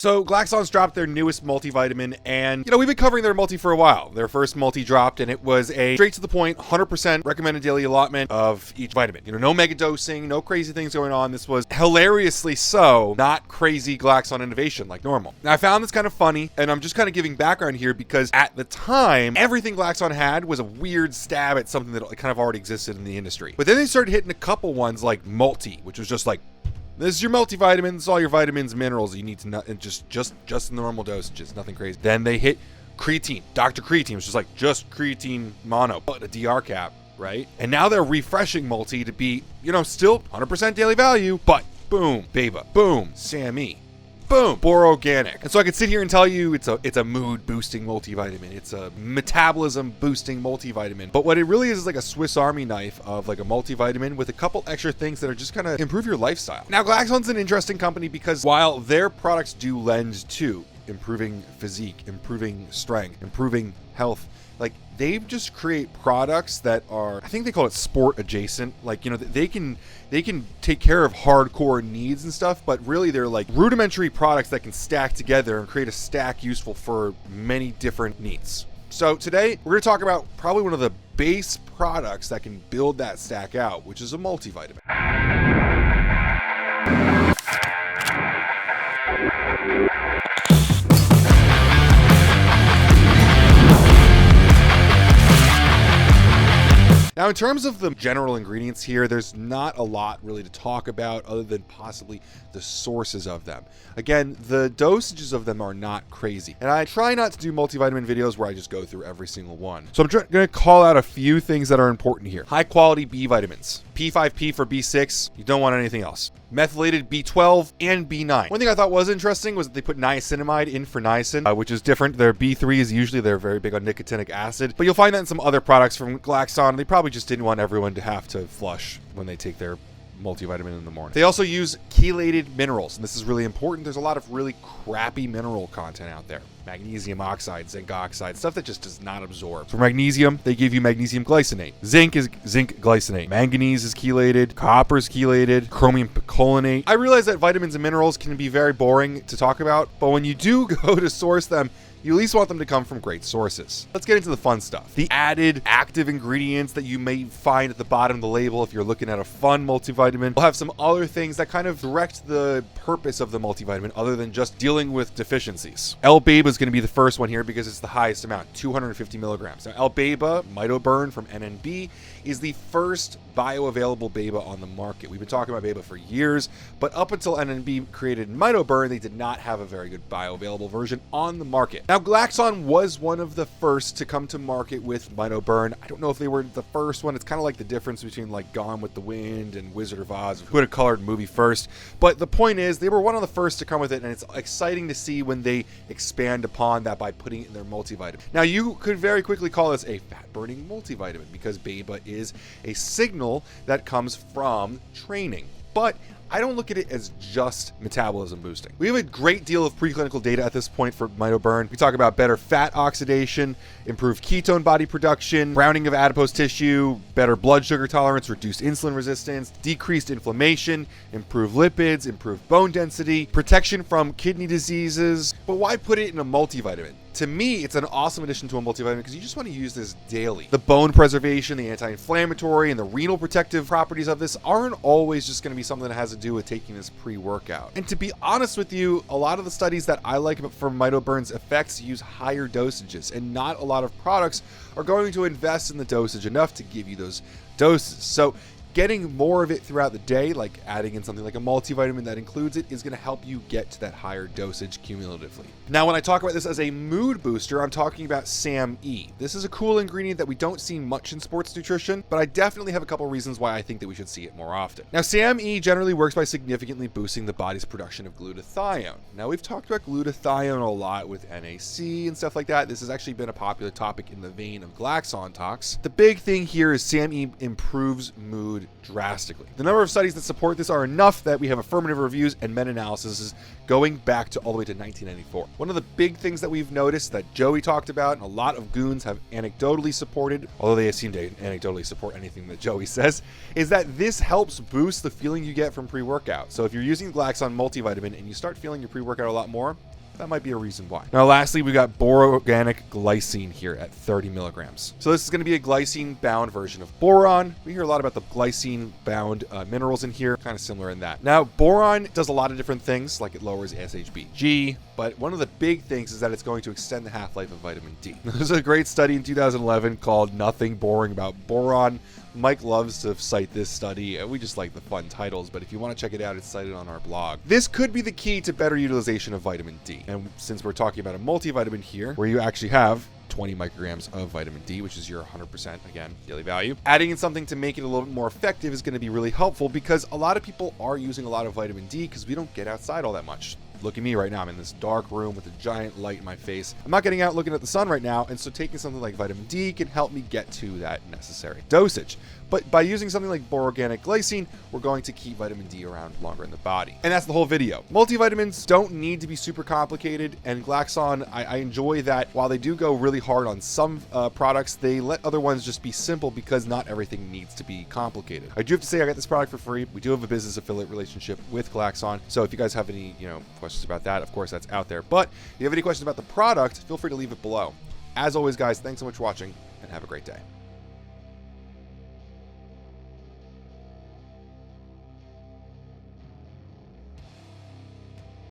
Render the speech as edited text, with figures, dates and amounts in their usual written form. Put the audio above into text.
So Glaxon's dropped their newest multivitamin, and we've been covering their multi for a while. Their first multi dropped, and it was a straight to the point, 100% recommended daily allotment of each vitamin. No mega dosing, no crazy things going on. This was hilariously so not crazy Glaxon innovation like normal. Now I found this kind of funny, and I'm just kind of giving background here because at the time, everything Glaxon had was a weird stab at something that kind of already existed in the industry. But then they started hitting a couple ones like Multi, which was just like, this is your multivitamin. This is all your vitamins, minerals you need to know, and just normal dosages, nothing crazy. Then they hit creatine, Dr. Creatine, which is like just creatine mono, but a DR cap, right? And now they're refreshing multi to be, still 100% daily value, but boom, BAIBA, boom, Sammy, boom, Organic. And so I could sit here and tell you it's a mood boosting multivitamin. It's a metabolism boosting multivitamin. But what it really is like a Swiss Army knife of like a multivitamin with a couple extra things that are just kind of improve your lifestyle. Now, Glaxon's an interesting company because while their products do lend to improving physique, improving strength, improving health, like they just create products that are, I think they call it sport adjacent. Like, they can take care of hardcore needs and stuff, but really they're like rudimentary products that can stack together and create a stack useful for many different needs. So today we're going to talk about probably one of the base products that can build that stack out, which is a multivitamin. Now, in terms of the general ingredients here, there's not a lot really to talk about other than possibly the sources of them. Again, the dosages of them are not crazy. And I try not to do multivitamin videos where I just go through every single one. So I'm going to call out a few things that are important here. High quality B vitamins. P5P for B6. You don't want anything else. Methylated B12 and B9. One thing I thought was interesting was that they put niacinamide in for niacin, which is different. Their B3 is usually, they're very big on nicotinic acid, but you'll find that in some other products from Glaxon. They probably just didn't want everyone to have to flush when they take their multivitamin in the morning. They also use chelated minerals, and this is really important. There's a lot of really crappy mineral content out there. Magnesium oxide, zinc oxide, stuff that just does not absorb. For magnesium, they give you magnesium glycinate. Zinc is zinc glycinate. Manganese is chelated. Copper is chelated. Chromium picolinate. I realize that vitamins and minerals can be very boring to talk about, but when you do go to source them, you at least want them to come from great sources. Let's get into the fun stuff. The added active ingredients that you may find at the bottom of the label if you're looking at a fun multivitamin. We'll have some other things that kind of direct the purpose of the multivitamin other than just dealing with deficiencies. L-BAIBA is going to be the first one here because it's the highest amount, 250 milligrams. Now, L-BAIBA, MitoBurn from NNB, is the first bioavailable BAIBA on the market. We've been talking about BAIBA for years, but up until NNB created MitoBurn, they did not have a very good bioavailable version on the market. Now, Glaxon was one of the first to come to market with MitoBurn. I don't know if they were the first one. It's kind of like the difference between like Gone with the Wind and Wizard of Oz, who had a colored movie first. But the point is, they were one of the first to come with it, and it's exciting to see when they expand upon that by putting it in their multivitamin. Now, you could very quickly call this a fat-burning multivitamin because BAIBA is a signal that comes from training. But I don't look at it as just metabolism boosting. We have a great deal of preclinical data at this point for MitoBurn. We talk about better fat oxidation, improved ketone body production, browning of adipose tissue, better blood sugar tolerance, reduced insulin resistance, decreased inflammation, improved lipids, improved bone density, protection from kidney diseases. But why put it in a multivitamin? To me, it's an awesome addition to a multivitamin because you just want to use this daily. The bone preservation, the anti-inflammatory, and the renal protective properties of this aren't always just going to be something that has to do with taking this pre-workout. And to be honest with you, a lot of the studies that I like for MitoBurn's effects use higher dosages, and not a lot of products are going to invest in the dosage enough to give you those doses. So getting more of it throughout the day, like adding in something like a multivitamin that includes it, is going to help you get to that higher dosage cumulatively. Now, when I talk about this as a mood booster, I'm talking about SAMe. This is a cool ingredient that we don't see much in sports nutrition, but I definitely have a couple reasons why I think that we should see it more often. Now, SAMe generally works by significantly boosting the body's production of glutathione. Now, we've talked about glutathione a lot with NAC and stuff like that. This has actually been a popular topic in the vein of Glaxon talks. The big thing here is SAMe improves mood drastically. The number of studies that support this are enough that we have affirmative reviews and meta-analyses going back to all the way to 1994. One of the big things that we've noticed that Joey talked about, and a lot of goons have anecdotally supported, although they seem to anecdotally support anything that Joey says, is that this helps boost the feeling you get from pre-workout. So if you're using Glaxon multivitamin and you start feeling your pre-workout a lot more, that might be a reason why. Now, lastly, we got Bororganic Glycine here at 30 milligrams. So this is going to be a glycine-bound version of boron. We hear a lot about the glycine-bound minerals in here, kind of similar in that. Now, boron does a lot of different things, like it lowers SHBG, but one of the big things is that it's going to extend the half-life of vitamin D. There's a great study in 2011 called Nothing Boring About Boron. Mike loves to cite this study. We just like the fun titles, but if you want to check it out, it's cited on our blog. This could be the key to better utilization of vitamin D. And since we're talking about a multivitamin here, where you actually have 20 micrograms of vitamin D, which is your 100%, again, daily value. Adding in something to make it a little bit more effective is going to be really helpful because a lot of people are using a lot of vitamin D because we don't get outside all that much. Look at me right now. I'm in this dark room with a giant light in my face. I'm not getting out looking at the sun right now, and so taking something like vitamin D can help me get to that necessary dosage. But by using something like Bororganic Glycine, we're going to keep vitamin D around longer in the body. And that's the whole video. Multivitamins don't need to be super complicated, and Glaxon, I enjoy that while they do go really hard on some products, they let other ones just be simple because not everything needs to be complicated. I do have to say I got this product for free. We do have a business affiliate relationship with Glaxon, so if you guys have any, questions about that, of course, that's out there. But if you have any questions about the product, feel free to leave it below. As always, guys, thanks so much for watching, and have a great day.